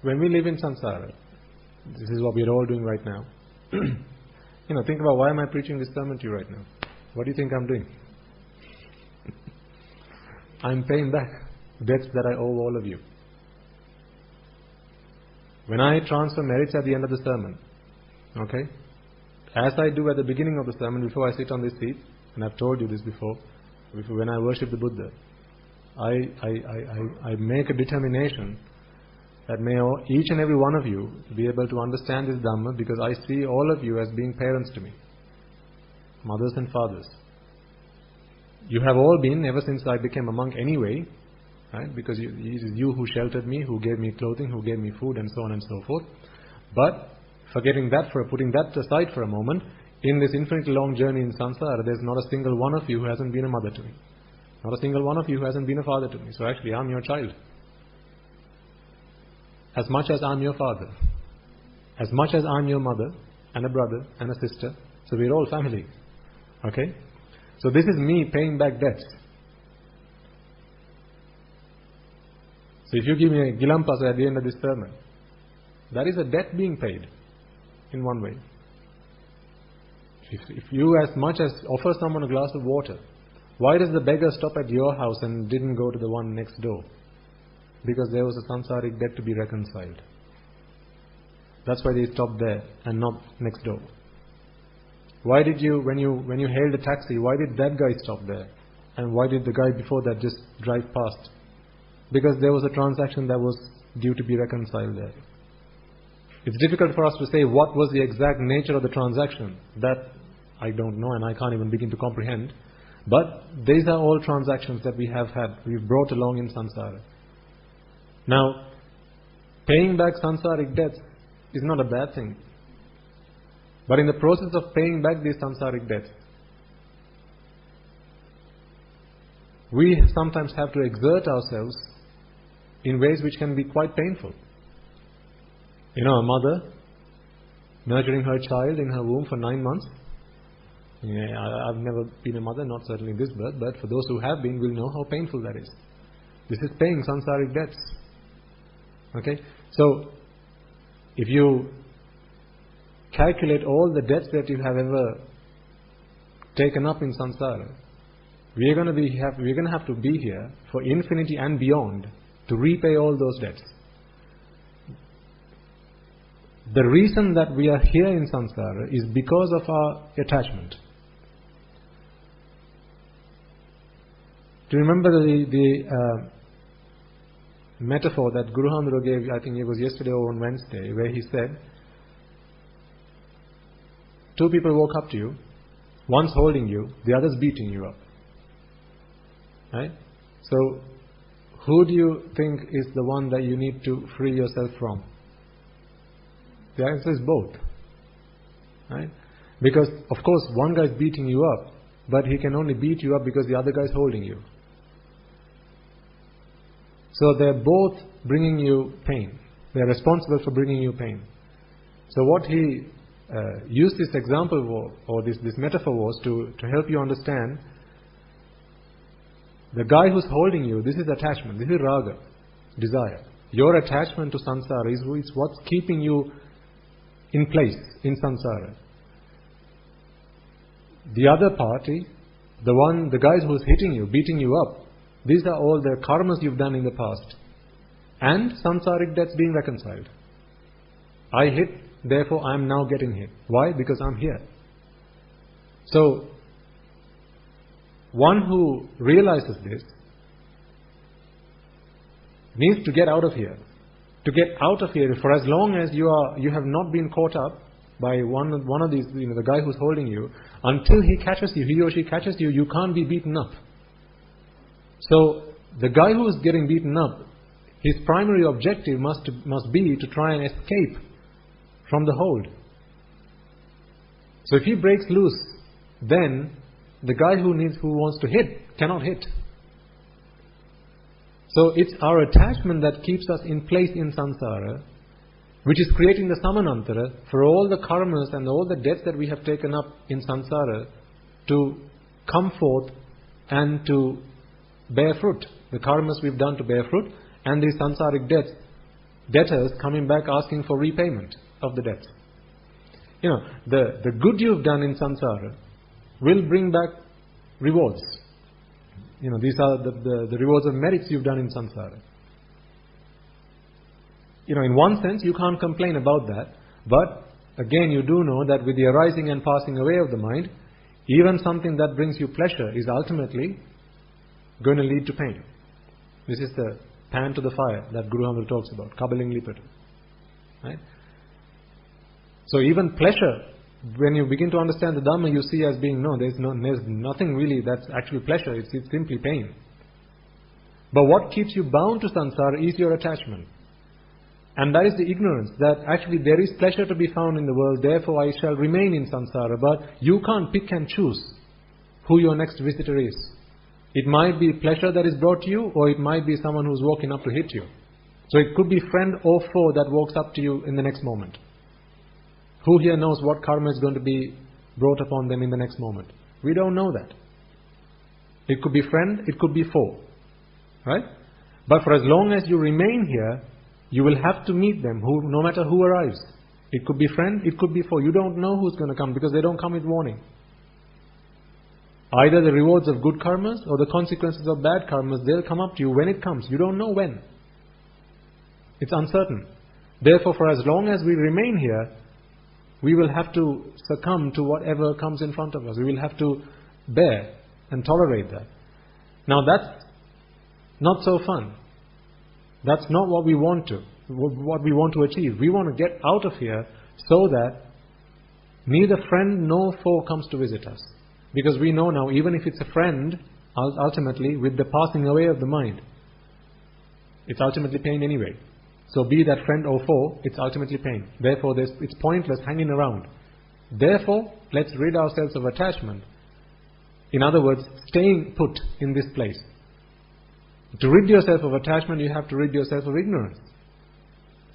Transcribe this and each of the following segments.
when we live in samsara, this is what we are all doing right now. Think about, why am I preaching this sermon to you right now? What do you think I'm doing? I'm paying back debts that I owe all of you. When I transfer merits at the end of the sermon, okay, as I do at the beginning of the sermon, before I sit on this seat, and I've told you this before when I worship the Buddha, I make a determination that may each and every one of you be able to understand this Dhamma, because I see all of you as being parents to me, mothers and fathers. You have all been, ever since I became a monk anyway, right? Because it is you who sheltered me, who gave me clothing, who gave me food, and so on and so forth. But putting that aside for a moment, in this infinitely long journey in samsara, there's not a single one of you who hasn't been a mother to me. Not a single one of you who hasn't been a father to me. So actually, I'm your child. As much as I'm your father. As much as I'm your mother, and a brother, and a sister. So we're all family. Okay? So this is me paying back debts. So if you give me a gilampasa at the end of this sermon, that is a debt being paid in one way. If you as much as offer someone a glass of water, why does the beggar stop at your house and didn't go to the one next door? Because there was a samsaric debt to be reconciled. That's why they stopped there and not next door. Why did you, when you hailed a taxi, why did that guy stop there? And why did the guy before that just drive past? Because there was a transaction that was due to be reconciled there. It's difficult for us to say what was the exact nature of the transaction. That I don't know, and I can't even begin to comprehend. But these are all transactions that we have had, we've brought along in samsara. Now, paying back samsaric debts is not a bad thing. But in the process of paying back these samsaric debts, we sometimes have to exert ourselves in ways which can be quite painful. A mother nurturing her child in her womb for 9 months. I've never been a mother, not certainly this birth, but for those who have been will know how painful that is. This is paying samsaric debts. Okay? So, if you calculate all the debts that you have ever taken up in samsara, we're going to have to be here for infinity and beyond to repay all those debts. The reason that we are here in samsara is because of our attachment. Do you remember the metaphor that Guru Handro gave, I think it was yesterday or on Wednesday, where he said, 2 people walk up to you, one's holding you, the other's beating you up. Right? So, who do you think is the one that you need to free yourself from? The answer is both. Right? Because, of course, one guy's beating you up, but he can only beat you up because the other guy's holding you. So they're both bringing you pain. They're responsible for bringing you pain. So what he used this example or this metaphor was to help you understand, the guy who's holding you, this is attachment, this is raga, desire. Your attachment to samsara is what's keeping you in place in samsara. The other party, the guys who's hitting you, beating you up, these are all the karmas you've done in the past. And samsaric debts being reconciled. I hit, therefore I am now getting hit. Why? Because I'm here. So, one who realizes this needs to get out of here. To get out of here, for as long as you have not been caught up by one of these, the guy who's holding you, until he or she catches you, you can't be beaten up. So, the guy who is getting beaten up, his primary objective must be to try and escape from the hold. So if he breaks loose, then the guy who wants to hit cannot hit. So it's our attachment that keeps us in place in samsara, which is creating the samanantara for all the karmas and all the debts that we have taken up in samsara to come forth and to bear fruit. The karmas we've done to bear fruit and these samsaric debts debtors coming back asking for repayment of the debts. The good you've done in samsara will bring back rewards. These are the rewards of merits you've done in samsara. In one sense, you can't complain about that. But again, you do know that with the arising and passing away of the mind, even something that brings you pleasure is ultimately going to lead to pain. This is the pan to the fire that Guru Hamdu talks about, Kabaling Lipatu. Right? So even pleasure, when you begin to understand the Dhamma, you see as being, there's nothing really that's actually pleasure, it's simply pain. But what keeps you bound to samsara is your attachment. And that is the ignorance, that actually there is pleasure to be found in the world, therefore I shall remain in samsara. But you can't pick and choose who your next visitor is. It might be pleasure that is brought to you, or it might be someone who's walking up to hit you. So it could be friend or foe that walks up to you in the next moment. Who here knows what karma is going to be brought upon them in the next moment? We don't know that. It could be friend, it could be foe. Right? But for as long as you remain here, you will have to meet them, no matter who arrives. It could be friend, it could be foe. You don't know who's going to come because they don't come with warning. Either the rewards of good karmas or the consequences of bad karmas, they'll come up to you when it comes. You don't know when. It's uncertain. Therefore, for as long as we remain here, we will have to succumb to whatever comes in front of us. We will have to bear and tolerate that. Now that's not so fun. That's not what we want to achieve. We want to get out of here so that neither friend nor foe comes to visit us. Because we know now, even if it's a friend, ultimately, with the passing away of the mind, it's ultimately pain anyway. So be that friend or foe, it's ultimately pain. Therefore, it's pointless hanging around. Therefore, let's rid ourselves of attachment. In other words, staying put in this place. To rid yourself of attachment, you have to rid yourself of ignorance.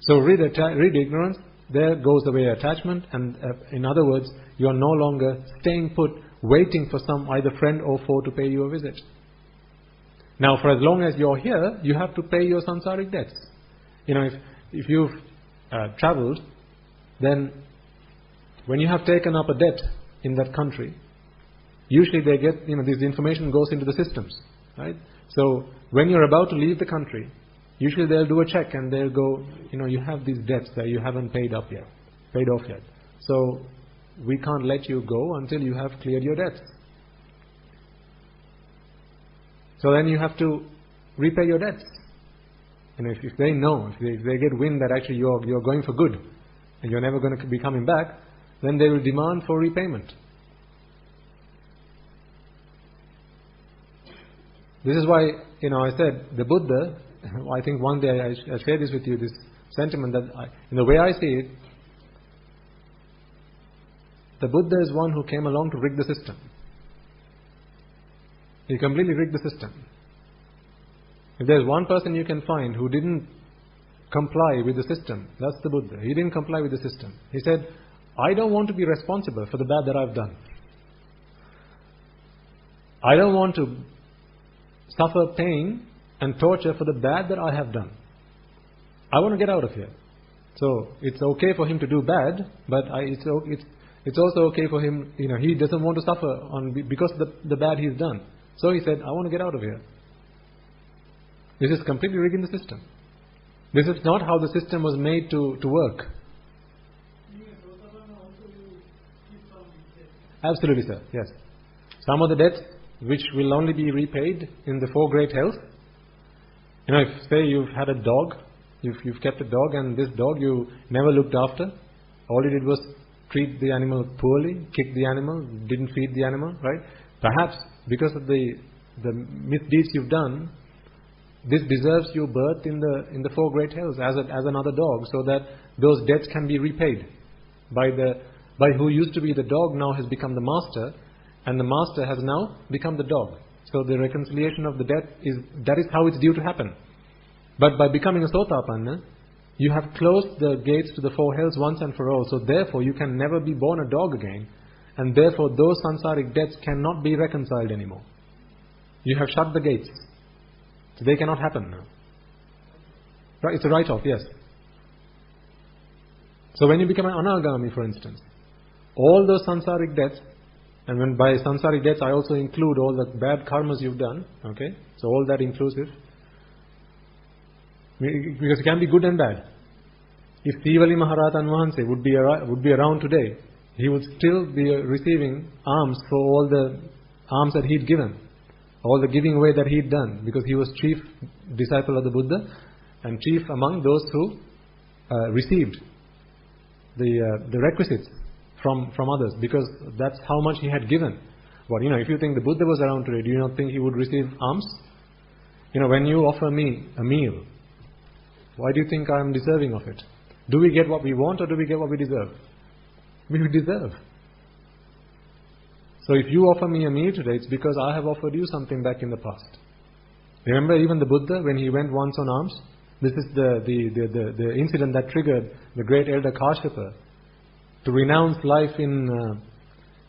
So rid ignorance, there goes away attachment, and in other words, you are no longer staying put, waiting for some either friend or foe to pay you a visit. Now, for as long as you're here, you have to pay your samsaric debts. If you've travelled, then when you have taken up a debt in that country, usually they get, this information goes into the systems, right? So when you're about to leave the country, usually they'll do a check and they'll go, you have these debts that you haven't paid off yet. So we can't let you go until you have cleared your debts. So then you have to repay your debts. If they know, if they get wind that actually you're going for good and you're never going to be coming back, then they will demand for repayment. This is why, I said, the Buddha, I think one day I'll share this with you, this sentiment that, in the way I see it, the Buddha is one who came along to rig the system. He completely rigged the system. If there's one person you can find who didn't comply with the system, that's the Buddha. He didn't comply with the system. He said, I don't want to be responsible for the bad that I've done. I don't want to suffer pain and torture for the bad that I have done. I want to get out of here. So it's okay for him to do bad, but it's also okay for him, he doesn't want to suffer because of the bad he's done. So he said, I want to get out of here. This is completely rigging the system. This is not how the system was made to work. Absolutely, sir. Yes. Some of the debts which will only be repaid in the four great health. If say you've had a dog, you've kept a dog, and this dog you never looked after. All you did was treat the animal poorly, kick the animal, didn't feed the animal, right? Perhaps because of the misdeeds you've done, this deserves your birth in the four great hells as another dog, so that those debts can be repaid by who used to be the dog now has become the master, and the master has now become the dog. So the reconciliation of the debt is how it's due to happen. But by becoming a Sotapanna, you have closed the gates to the four hells once and for all. So therefore you can never be born a dog again, and therefore those samsaric debts cannot be reconciled anymore. You have shut the gates. So they cannot happen now. Right? It's a write-off, yes. So when you become an anagami, for instance, all those samsaric debts, and when by samsaric debts I also include all the bad karmas you've done, okay? So all that inclusive, because it can be good and bad. If Sivali Maharatan Vahanse would be around today, he would still be receiving alms for all the alms that he'd given, all the giving away that he'd done, because he was chief disciple of the Buddha and chief among those who received the requisites from others, because that's how much he had given. But if you think the Buddha was around today, do you not think he would receive alms? When you offer me a meal, why do you think I am deserving of it? Do we get what we want or do we get what we deserve? We deserve. So if you offer me a meal today, it's because I have offered you something back in the past. Remember even the Buddha, when he went once on alms, this is the incident that triggered the great elder Kashyapa to renounce life in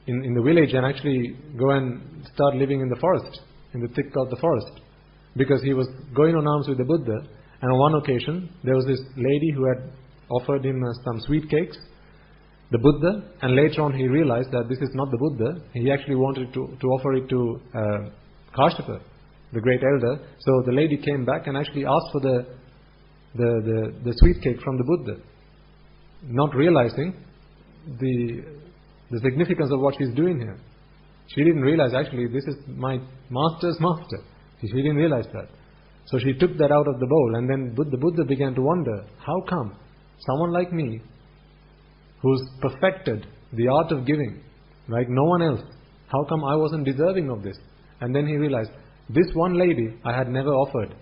the village and actually go and start living in the forest, in the thick of the forest, because he was going on alms with the Buddha. And on one occasion there was this lady who had offered him some sweet cakes, the Buddha, and later on he realized that this is not the Buddha. He actually wanted to offer it to Kashyapa, the great elder. So the lady came back and actually asked for the sweet cake from the Buddha, not realizing the significance of what she's doing here. She didn't realize actually this is my master's master. She didn't realize that. So she took that out of the bowl, and then the Buddha began to wonder, how come someone like me, who's perfected the art of giving like no one else, how come I wasn't deserving of this? And then he realized, this one lady I had never offered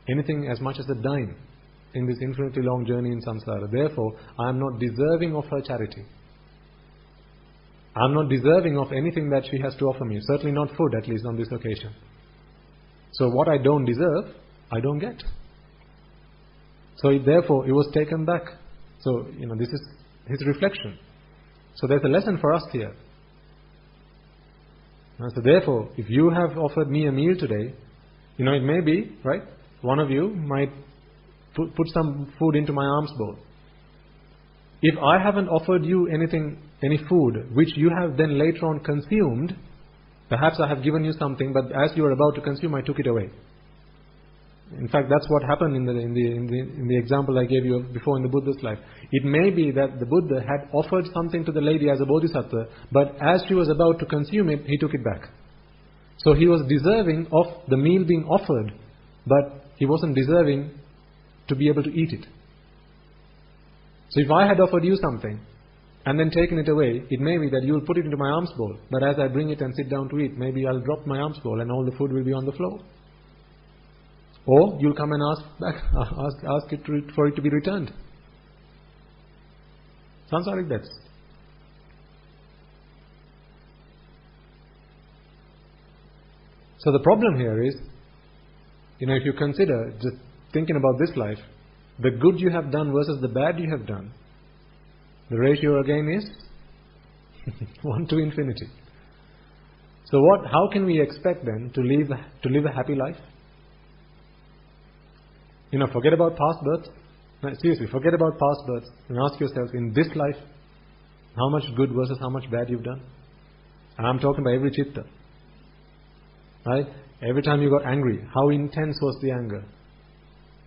anything as much as a dime in this infinitely long journey in samsara. Therefore, I am not deserving of her charity. I am not deserving of anything that she has to offer me. Certainly not food, at least on this occasion. So what I don't deserve, I don't get. So therefore, it was taken back. So, this is his reflection. So there's a lesson for us here. So therefore, if you have offered me a meal today, it may be, right, one of you might put some food into my alms bowl. If I haven't offered you any food which you have then later on consumed, perhaps I have given you something, but as you were about to consume, I took it away. In fact, that's what happened in the example I gave you before in the Buddha's life. It may be that the Buddha had offered something to the lady as a bodhisattva, but as she was about to consume it, he took it back. So he was deserving of the meal being offered, but he wasn't deserving to be able to eat it. So if I had offered you something and then taken it away, it may be that you will put it into my alms bowl, but as I bring it and sit down to eat, maybe I'll drop my alms bowl and all the food will be on the floor. Or you'll come and ask it for it to be returned. Samsaric debts. So the problem here is, if you consider, just thinking about this life, the good you have done versus the bad you have done, the ratio again is 1 to infinity. So how can we expect then to live a happy life? Forget about past births. No, seriously, forget about past births and ask yourself, in this life, how much good versus how much bad you've done. And I'm talking about every chitta. Right? Every time you got angry, how intense was the anger?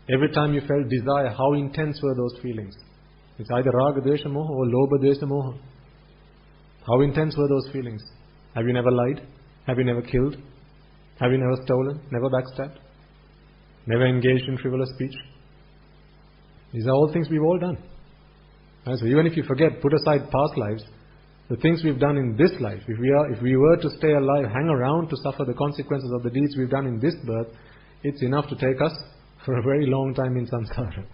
Every time you felt desire, how intense were those feelings? It's either raga dvesha moha or lobha dvesha moha. How intense were those feelings? Have you never lied? Have you never killed? Have you never stolen? Never backstabbed? Never engaged in frivolous speech? These are all things we've all done. Right? So even if you forget, put aside past lives, the things we've done in this life, if we were to stay alive, hang around to suffer the consequences of the deeds we've done in this birth, it's enough to take us for a very long time in samsara.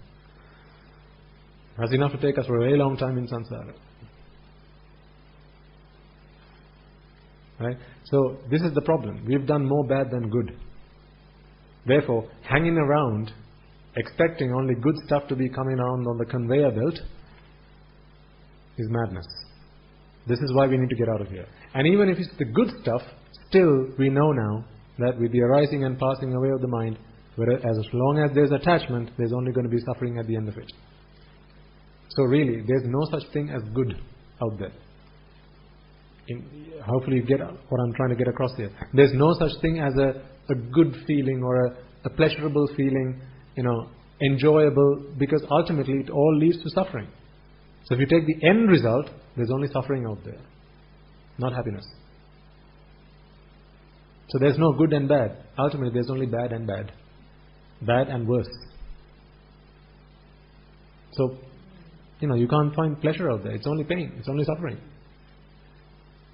That's enough to take us for a very long time in samsara. Right? So this is the problem. We've done more bad than good. Therefore, hanging around, expecting only good stuff to be coming around on the conveyor belt is madness. This is why we need to get out of here. And even if it's the good stuff, still we know now that with the arising and passing away of the mind, as long as there's attachment, there's only going to be suffering at the end of it. So really, there's no such thing as good out there. Hopefully you get what I'm trying to get across here. There's no such thing as a good feeling or a pleasurable feeling, enjoyable, because ultimately it all leads to suffering. So if you take the end result, there's only suffering out there, not happiness. So there's no good and bad. Ultimately there's only bad and bad. Bad and worse. So, you can't find pleasure out there. It's only pain. It's only suffering.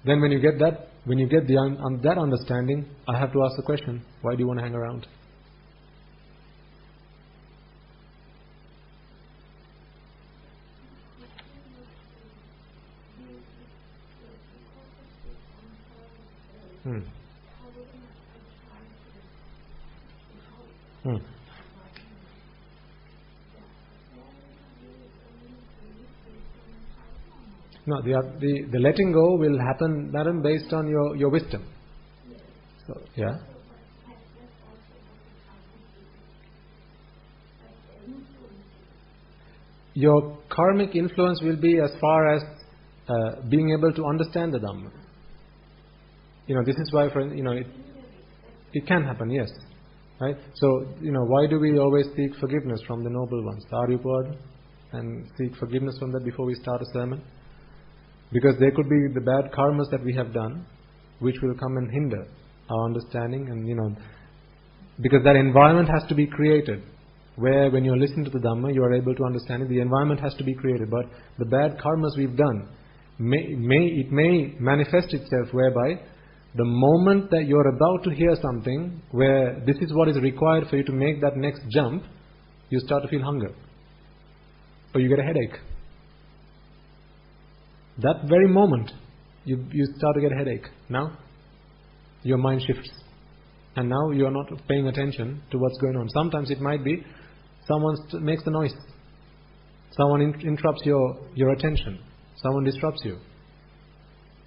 Then when you get that that understanding, I have to ask the question, why do you want to hang around? No, the letting go will happen, Madam, based on your wisdom. So, yeah. Your karmic influence will be as far as being able to understand the Dhamma. This is why, it can happen, yes. Right? So, why do we always seek forgiveness from the noble ones, the Aryapavad, and seek forgiveness from that before we start a sermon? Because there could be the bad karmas that we have done, which will come and hinder our understanding, and because that environment has to be created, where when you're listening to the Dhamma, you are able to understand it. The environment has to be created, but the bad karmas we've done, it may manifest itself whereby the moment that you're about to hear something, where this is what is required for you to make that next jump, you start to feel hunger, or you get a headache. That very moment, you start to get a headache. Now, your mind shifts. And now you are not paying attention to what's going on. Sometimes it might be someone makes a noise. Someone interrupts your attention. Someone disrupts you.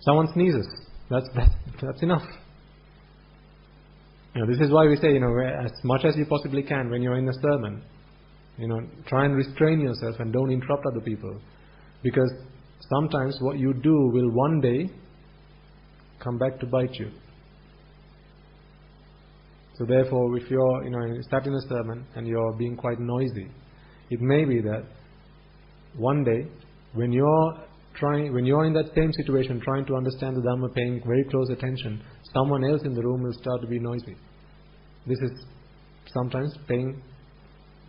Someone sneezes. That's enough. This is why we say, as much as you possibly can when you're in a sermon, try and restrain yourself and don't interrupt other people. Because sometimes what you do will one day come back to bite you. So therefore, if you're sat in a sermon and you're being quite noisy, it may be that one day when you're in that same situation, trying to understand the Dhamma, paying very close attention, someone else in the room will start to be noisy. This is sometimes paying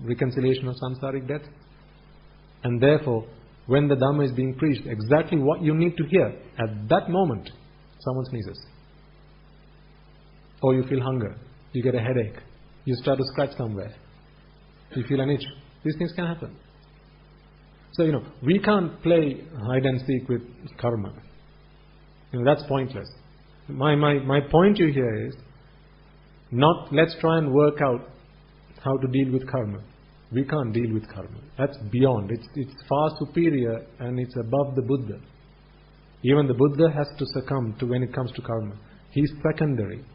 reconciliation of samsaric death. And therefore, when the Dhamma is being preached, exactly what you need to hear, at that moment, someone sneezes. Or you feel hunger, you get a headache, you start to scratch somewhere, you feel an itch. These things can happen. So, we can't play hide and seek with karma. That's pointless. My point to you here is, not let's try and work out how to deal with karma. We can't deal with karma. That's beyond. It's far superior and it's above the Buddha. Even the Buddha has to succumb to when it comes to karma. He's secondary.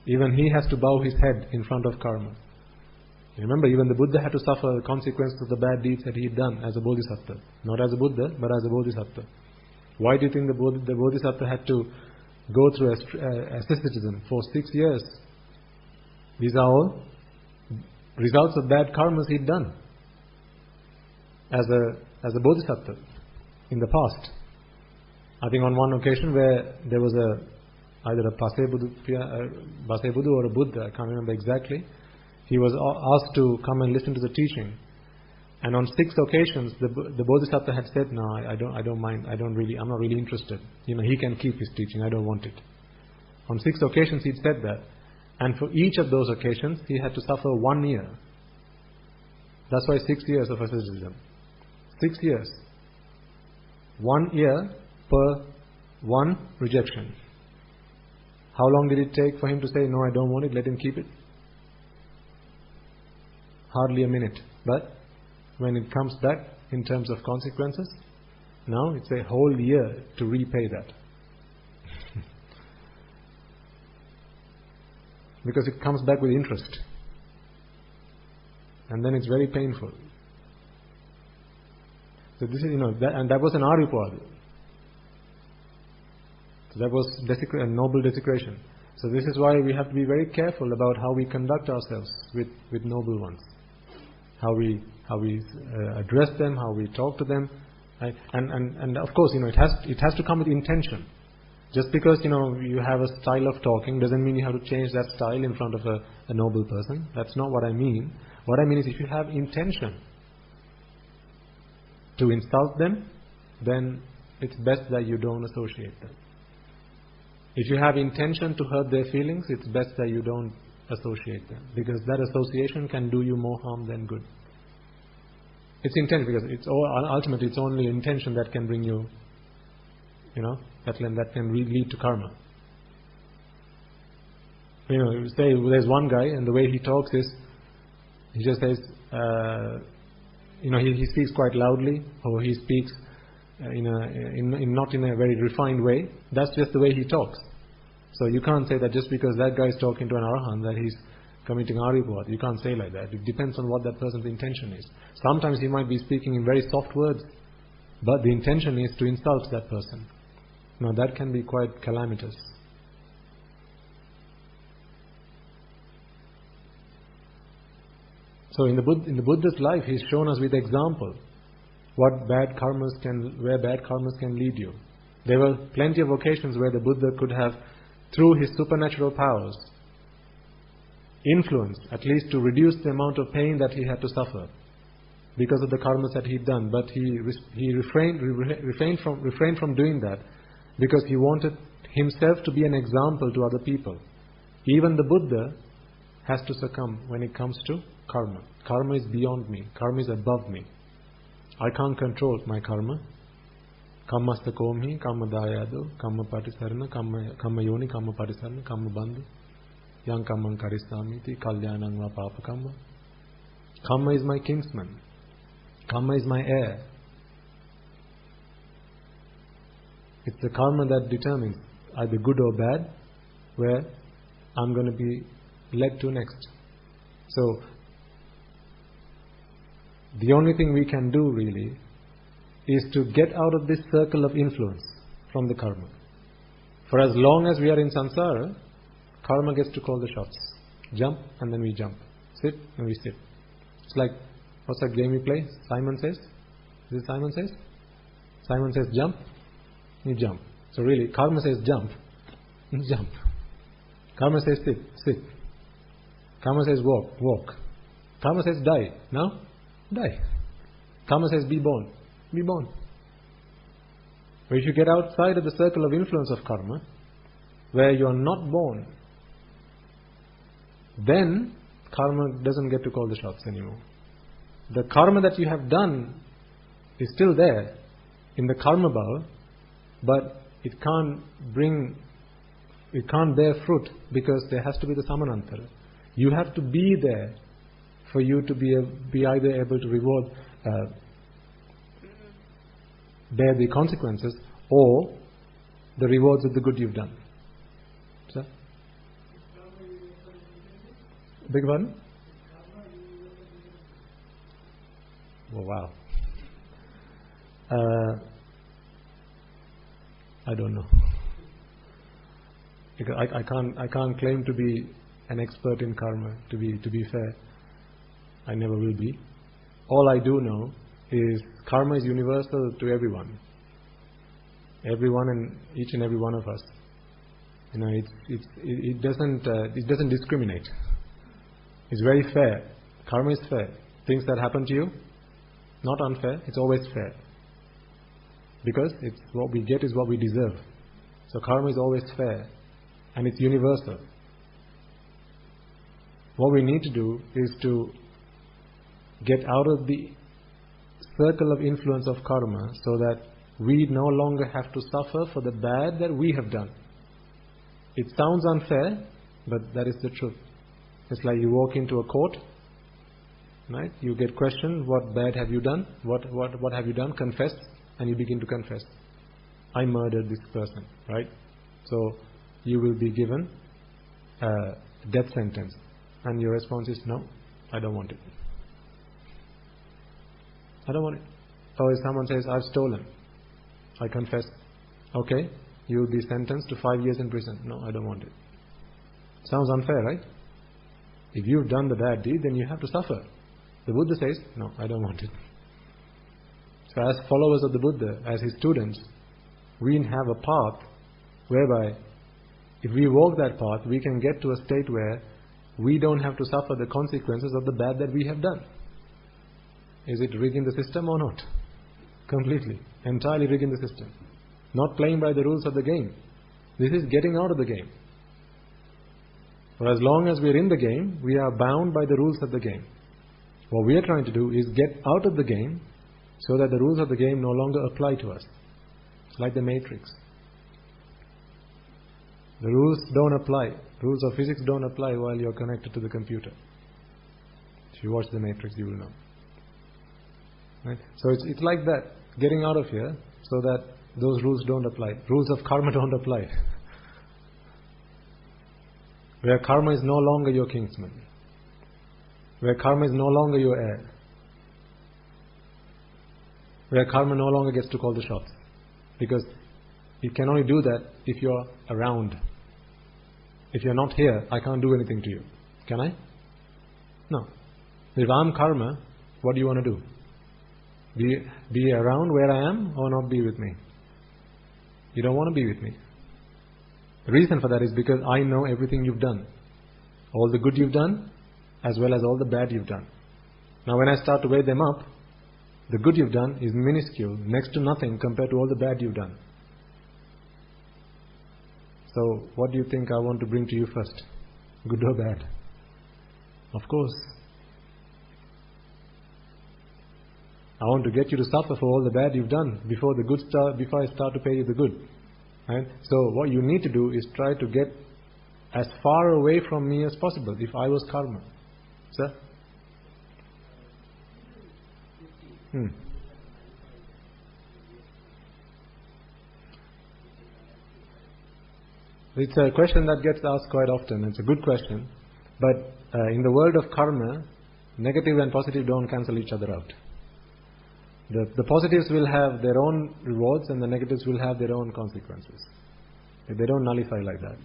Even he has to bow his head in front of karma. Remember, even the Buddha had to suffer the consequences of the bad deeds that he had done as a Bodhisattva. Not as a Buddha, but as a Bodhisattva. Why do you think the Bodhisattva had to go through asceticism for 6 years? These are all results of bad karmas he'd done as a Bodhisattva in the past. I think on one occasion where there was either a Pasai Buddha or a Buddha, I can't remember exactly, he was asked to come and listen to the teaching. And on 6 occasions, the Bodhisattva had said, "No, I don't mind. I'm not really interested. He can keep his teaching. I don't want it." On 6 occasions, he'd said that. And for each of those occasions, he had to suffer 1 year. That's why 6 years of asceticism. 6 years. 1 year per 1 rejection. How long did it take for him to say, "No, I don't want it, let him keep it"? Hardly a minute. But when it comes back in terms of consequences, now it's a whole year to repay that. Because it comes back with interest. And then it's very painful. So this is, and that was an Aripad. So that was a noble desecration. So this is why we have to be very careful about how we conduct ourselves with noble ones. How we address them, how we talk to them, right? And of course, it has to come with intention. Just because you have a style of talking doesn't mean you have to change that style in front of a noble person. That's not what I mean. What I mean is, if you have intention to insult them, then it's best that you don't associate them. If you have intention to hurt their feelings, it's best that you don't associate them, because that association can do you more harm than good. It's intent, because ultimately it's only intention that can bring you, that can lead to karma. Say there's one guy, and the way he talks is, he just says, he speaks quite loudly, or he speaks not in a very refined way. That's just the way he talks. So you can't say that just because that guy is talking to an arahant that he's committing Aripad. You can't say like that. It depends on what that person's intention is. Sometimes he might be speaking in very soft words, but the intention is to insult that person. Now that can be quite calamitous. So in the Buddha's life, he's shown us with example where bad karmas can lead you. There were plenty of occasions where the Buddha could have, through his supernatural powers, influenced, at least to reduce the amount of pain that he had to suffer because of the karmas that he'd done. But he refrained from doing that because he wanted himself to be an example to other people. Even the Buddha has to succumb when it comes to karma. Karma is beyond me. Karma is above me. I can't control my karma. Kammasta komhi, kamma dayado, kamma patisarana, kamma yoni, kamma patisarana, kamma bandhu, yang kammang karissamiti, kalyanang va papa kamma. Kamma is my kinsman. Karma is my heir. It's the karma that determines either good or bad, where I'm going to be led to next. So the only thing we can do really is to get out of this circle of influence from the karma. For as long as we are in samsara, karma gets to call the shots. Jump and then we jump. Sit and we sit. It's like, what's that game we play? Simon Says? Is it Simon Says? Simon says jump, you jump. So really, karma says jump, you jump. Karma says sit, sit. Karma says walk, walk. Karma says die, now die. Karma says be born, be born. But if you get outside of the circle of influence of karma, where you are not born, then karma doesn't get to call the shots anymore. The karma that you have done is still there in the karma bhava, but it can't bear fruit because there has to be the samanantara. You have to be there for you to be either able to reward, bear the consequences, or the rewards of the good you've done. So, beg pardon? Oh, wow. I don't know. Because I can't claim to be an expert in karma. To be fair, I never will be. All I do know is karma is universal to everyone. Everyone and each and every one of us. It doesn't discriminate. It's very fair. Karma is fair. Things that happen to you, not unfair. It's always fair. Because it's what we get is what we deserve. So karma is always fair, and it's universal. What we need to do is to get out of the circle of influence of karma so that we no longer have to suffer for the bad that we have done. It sounds unfair, but that is the truth. It's like you walk into a court, right? You get questioned, what bad have you done? What have you done? Confess. And you begin to confess, I murdered this person, right? So you will be given a death sentence. And your response is, no, I don't want it. I don't want it. Or if someone says, I've stolen, I confess. Okay, you will be sentenced to 5 years in prison. No, I don't want it. Sounds unfair, right? If you've done the bad deed, then you have to suffer. The Buddha says, no, I don't want it. So as followers of the Buddha, as his students, we have a path whereby if we walk that path, we can get to a state where we don't have to suffer the consequences of the bad that we have done. Is it rigging the system or not? Completely. Entirely rigging the system. Not playing by the rules of the game. This is getting out of the game. For as long as we are in the game, we are bound by the rules of the game. What we are trying to do is get out of the game so that the rules of the game no longer apply to us. Like the Matrix. The rules don't apply. Rules of physics don't apply while you're connected to the computer. If you watch the Matrix, you will know. Right? So it's like that. Getting out of here so that those rules don't apply. Rules of karma don't apply. Where karma is no longer your kinsman. Where karma is no longer your heir. Where karma no longer gets to call the shots. Because you can only do that if you're around. If you're not here, I can't do anything to you. Can I? No. If I'm karma, what do you want to do? Be around where I am or not be with me? You don't want to be with me. The reason for that is because I know everything you've done. All the good you've done, as well as all the bad you've done. Now when I start to weigh them up, the good you've done is minuscule, next to nothing compared to all the bad you've done. So what do you think I want to bring to you first? Good or bad? Of course. I want to get you to suffer for all the bad you've done before I start to pay you the good. Right? So what you need to do is try to get as far away from me as possible if I was karma. Sir? It's a question that gets asked quite often. It's a good question. But in the world of karma, negative and positive don't cancel each other out. The positives will have their own rewards and the negatives will have their own consequences. They don't nullify like that.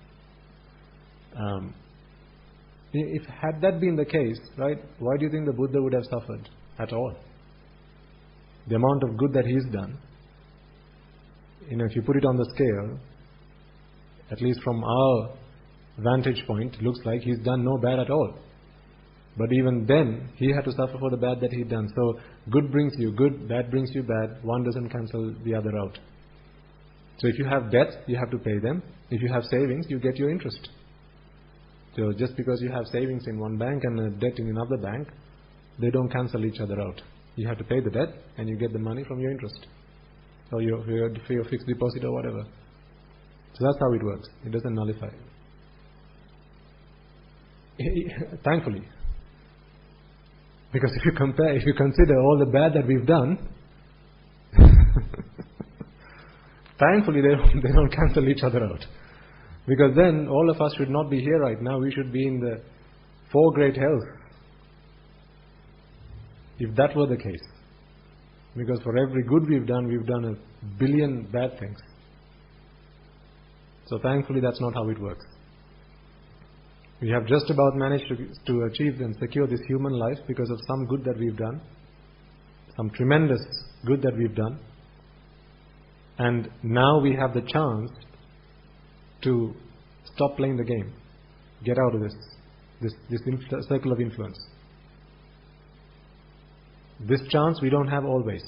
If had that been the case, right, why do you think the Buddha would have suffered at all? The amount of good that he's done, if you put it on the scale, at least from our vantage point, it looks like he's done no bad at all. But even then, he had to suffer for the bad that he'd done. So, good brings you good, bad brings you bad. One doesn't cancel the other out. So if you have debts, you have to pay them. If you have savings, you get your interest. So just because you have savings in one bank and a debt in another bank, they don't cancel each other out. You have to pay the debt and you get the money from your interest. Or your fixed deposit or whatever. So that's how it works. It doesn't nullify. Thankfully. Because if you consider all the bad that we've done, thankfully they don't cancel each other out. Because then all of us should not be here right now. We should be in the four great hells. If that were the case. Because for every good we've done a billion bad things. So thankfully that's not how it works. We have just about managed to achieve and secure this human life because of some good that we've done. Some tremendous good that we've done. And now we have the chance to stop playing the game. Get out of this circle of influence. This chance we don't have always.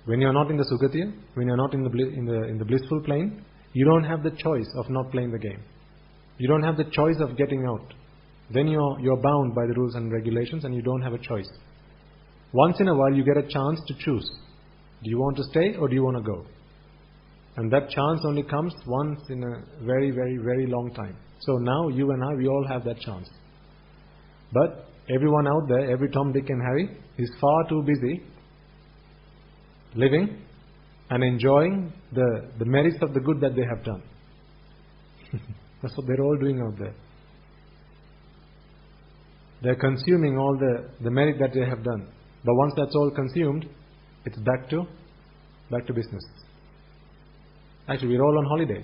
When you're not in the Sugatiya, when you're not in the blissful plane, you don't have the choice of not playing the game. You don't have the choice of getting out. Then you're bound by the rules and regulations and you don't have a choice. Once in a while you get a chance to choose. Do you want to stay or do you want to go? And that chance only comes once in a very, very, very long time. So now you and I, we all have that chance. But everyone out there, every Tom, Dick and Harry is far too busy living and enjoying the merits of the good that they have done. That's what they're all doing out there. They're consuming all the merit that they have done. But once that's all consumed, it's back to business. Actually, we're all on holiday.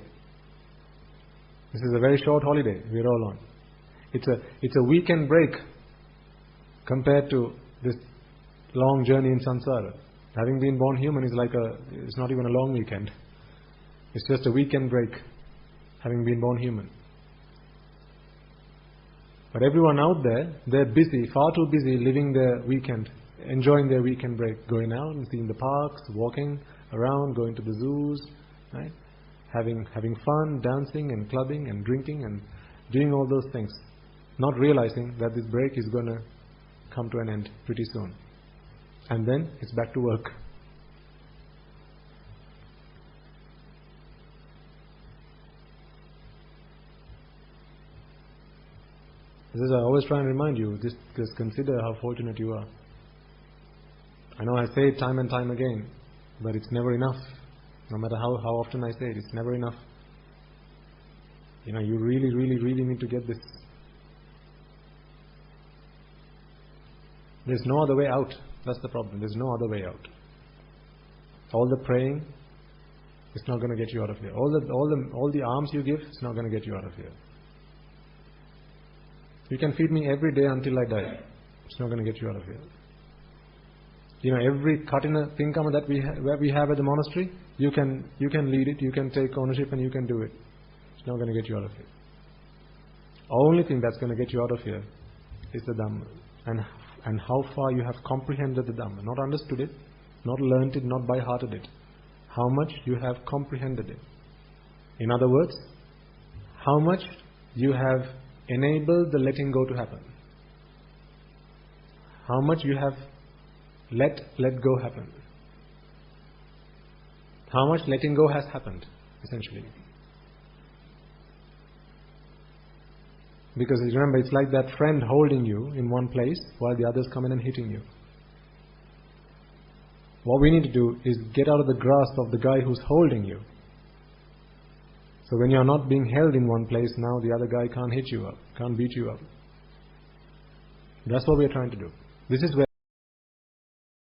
This is a very short holiday we're all on. It's a weekend break compared to this long journey in samsara. Having been born human is it's not even a long weekend. It's just a weekend break, having been born human. But everyone out there, they're busy, far too busy living their weekend, enjoying their weekend break, going out and seeing the parks, walking around, going to the zoos, right? Having fun, dancing and clubbing and drinking and doing all those things, not realizing that this break is going to come to an end pretty soon. And then it's back to work. This is, I always try and remind you, just consider how fortunate you are. I know I say it time and time again, but it's never enough. No matter how often I say it, it's never enough. You really, really, really need to get this. There's no other way out. That's the problem. There's no other way out. All the praying, it's not going to get you out of here. All the alms you give, it's not going to get you out of here. You can feed me every day until I die. It's not going to get you out of here. Every katina pinkama that we have at the monastery, you can lead it, you can take ownership and you can do it. It's not going to get you out of here. Only thing that's going to get you out of here is the Dhamma. And how far you have comprehended the Dhamma. Not understood it, not learnt it, not by-hearted it. How much you have comprehended it. In other words, how much you have enabled the letting go to happen. How much you have let go happen. How much letting go has happened, essentially. Because remember, it's like that friend holding you in one place while the others come in and hitting you. What we need to do is get out of the grasp of the guy who's holding you. So when you're not being held in one place, now the other guy can't hit you up, can't beat you up. That's what we're trying to do. This is where